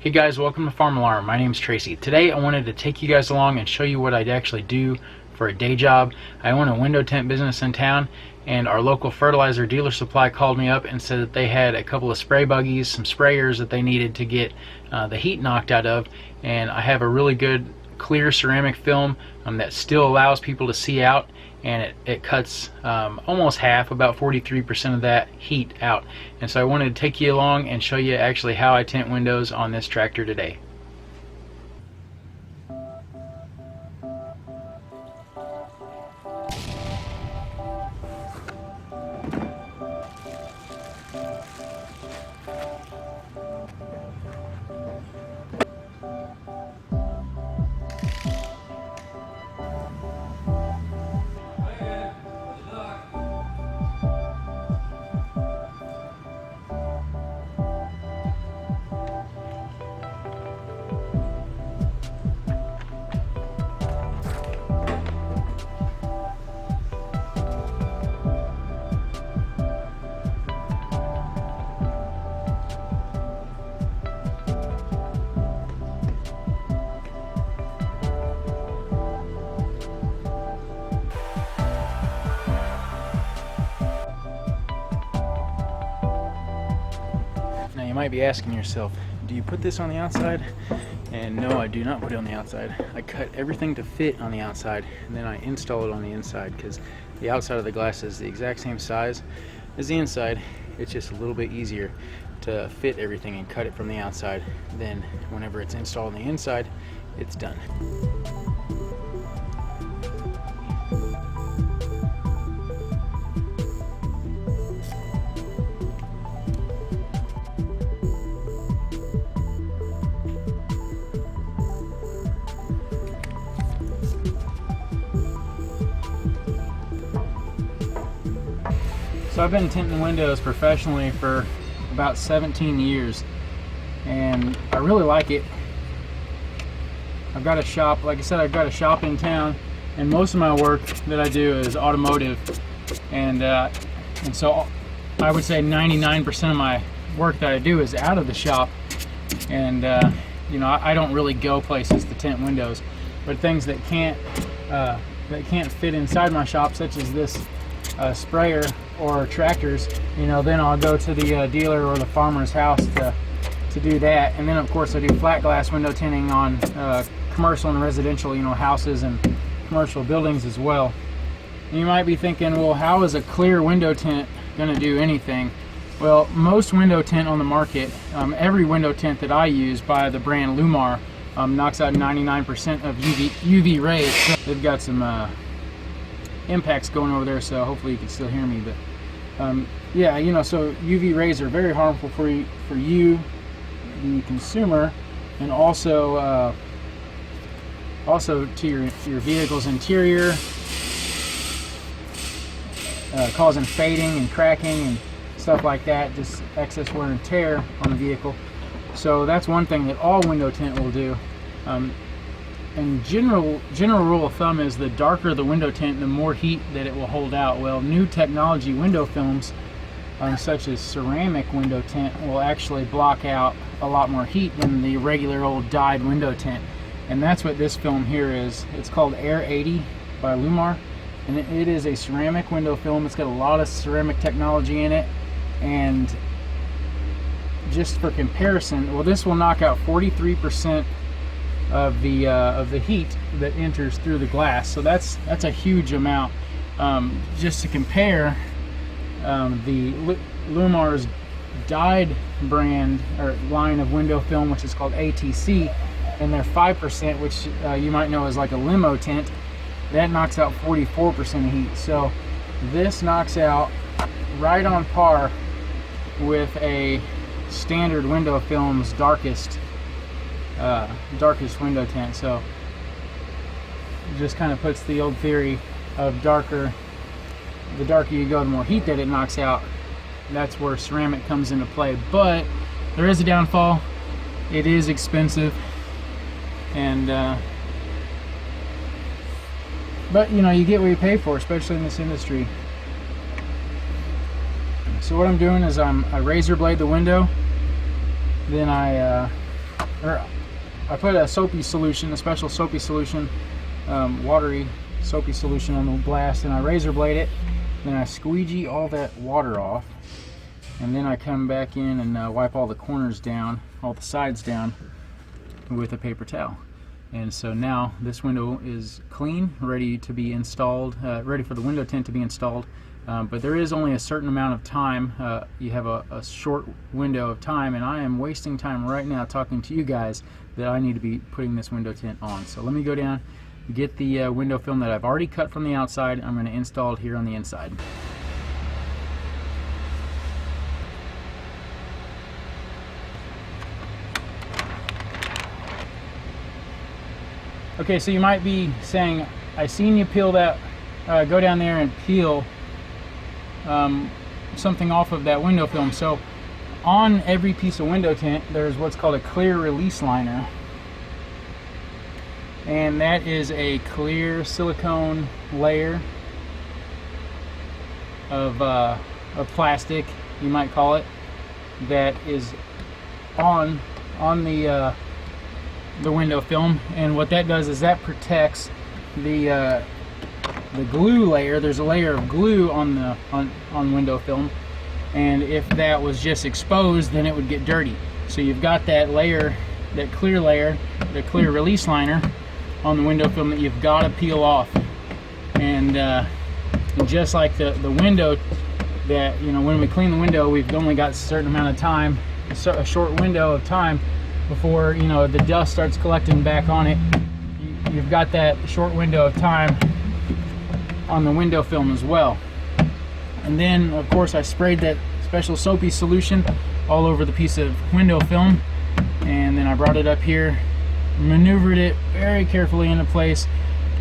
Hey guys, welcome to Farm Alarm. My name is Tracy. Today I wanted to take you guys along and show you what I'd actually do for a day job. I own a window tent business in town, and our local fertilizer dealer supply called me up and said that they had a couple of spray buggies, some sprayers that they needed to get the heat knocked out of, and I have a really good clear ceramic film that still allows people to see out, and it cuts almost half, about 43% of that heat out. And so I wanted to take you along and show you actually how I tint windows on this tractor today. Now you might be asking yourself, do you put this on the outside? And no, I do not put it on the outside. I cut everything to fit on the outside, and then I install it on the inside, because the outside of the glass is the exact same size as the inside. It's just a little bit easier to fit everything and cut it from the outside. Then whenever it's installed on the inside, it's done. So I've been tinting windows professionally for about 17 years, and I really like it. I've got a shop, like I said, I've got a shop in town, and most of my work that I do is automotive, and so I would say 99% of my work that I do is out of the shop, and you know, I don't really go places to tint windows, but things that can't fit inside my shop, such as this sprayer or tractors, you know, then I'll go to the dealer or the farmer's house to do that. And then of course I do flat glass window tinting on commercial and residential, you know, houses and commercial buildings as well. And you might be thinking, well, how is a clear window tint going to do anything? Well, most window tint on the market, every window tint that I use by the brand LLumar, knocks out 99% of UV rays. They've got some impacts going over there, so hopefully you can still hear me, but yeah, you know, so UV rays are very harmful for you, the consumer, and also to your vehicle's interior, causing fading and cracking and stuff like that, just excess wear and tear on the vehicle. So that's one thing that all window tint will do. And general rule of thumb is the darker the window tint, the more heat that it will hold out. Well, new technology window films, such as ceramic window tint, will actually block out a lot more heat than the regular old dyed window tint. And that's what this film here is. It's called Air 80 by LLumar, and it is a ceramic window film. It's got a lot of ceramic technology in it, and just for comparison, well, this will knock out 43% of the heat that enters through the glass. So that's a huge amount. Just to compare, the LLumar's dyed brand or line of window film, which is called ATC, and their 5%, which you might know as like a limo tint, that knocks out 44% of heat. So this knocks out right on par with a standard window film's darkest window tint. So it just kind of puts the old theory of the darker you go, the more heat that it knocks out. That's where ceramic comes into play. But there is a downfall. It is expensive, and but you know, you get what you pay for, especially in this industry. So what I'm doing is I razor blade the window, then I I put a soapy solution, a special soapy solution, watery soapy solution on the glass, and I razor blade it. Then I squeegee all that water off, and then I come back in and wipe all the corners down, all the sides down with a paper towel. And so now this window is clean, ready to be installed, ready for the window tint to be installed. But there is only a certain amount of time. You have a short window of time, and I am wasting time right now talking to you guys that I need to be putting this window tint on. So let me go down, get the window film that I've already cut from the outside. I'm going to install it here on the inside. Okay, so you might be saying, I seen you peel that, go down there and peel something off of that window film. So on every piece of window tint, there's what's called a clear release liner. And that is a clear silicone layer of plastic, you might call it, that is on the window film. And what that does is that protects the glue layer. There's a layer of glue on window film, and if that was just exposed, then it would get dirty. So you've got that layer, that clear layer, the clear release liner on the window film that you've got to peel off. And just like the window, that, you know, when we clean the window, we've only got a certain amount of time, a short window of time before, you know, the dust starts collecting back on it. You've got that short window of time on the window film as well. And then of course I sprayed that special soapy solution all over the piece of window film, and then I brought it up here, maneuvered it very carefully into place,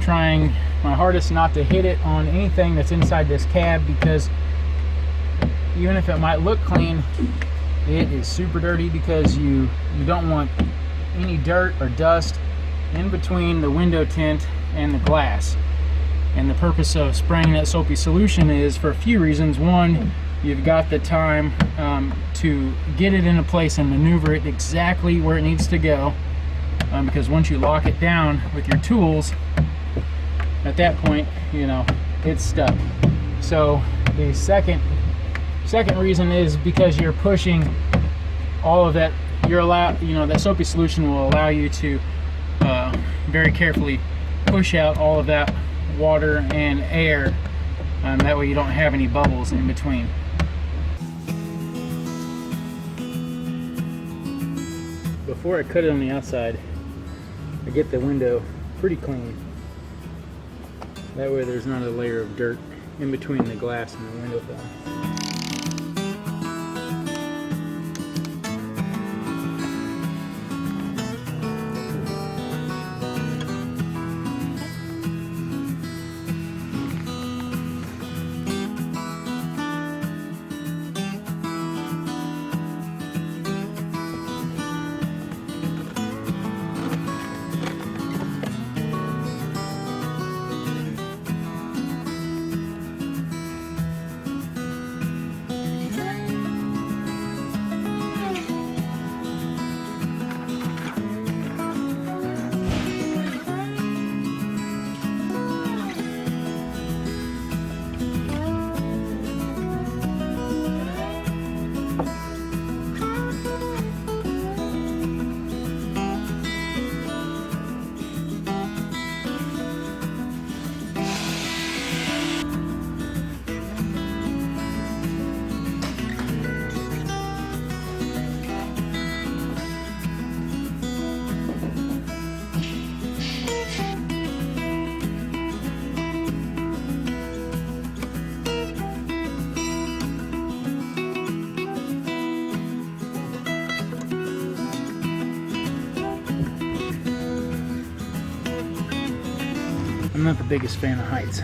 trying my hardest not to hit it on anything that's inside this cab, because even if it might look clean, it is super dirty, because you don't want any dirt or dust in between the window tint and the glass. And the purpose of spraying that soapy solution is for a few reasons. One, you've got the time to get it into place and maneuver it exactly where it needs to go, because once you lock it down with your tools, at that point, you know, it's stuck. So the second reason is because you're pushing all of that. You're allowed, you know, that soapy solution will allow you to very carefully push out all of that water and air. That way you don't have any bubbles in between. Before I cut it on the outside, I get the window pretty clean. That way there's not a layer of dirt in between the glass and the window film. I'm not the biggest fan of heights.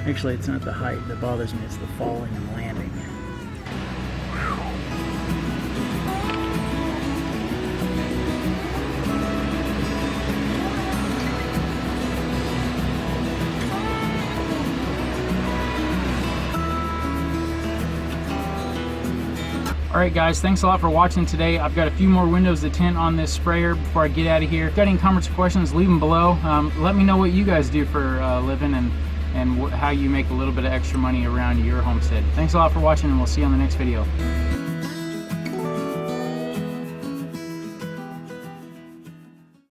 Actually, it's not the height that bothers me, it's the falling and landing. Alright guys, thanks a lot for watching today. I've got a few more windows to tint on this sprayer before I get out of here. If you've got any comments or questions, leave them below. Let me know what you guys do for a living and how you make a little bit of extra money around your homestead. Thanks a lot for watching, and we'll see you on the next video.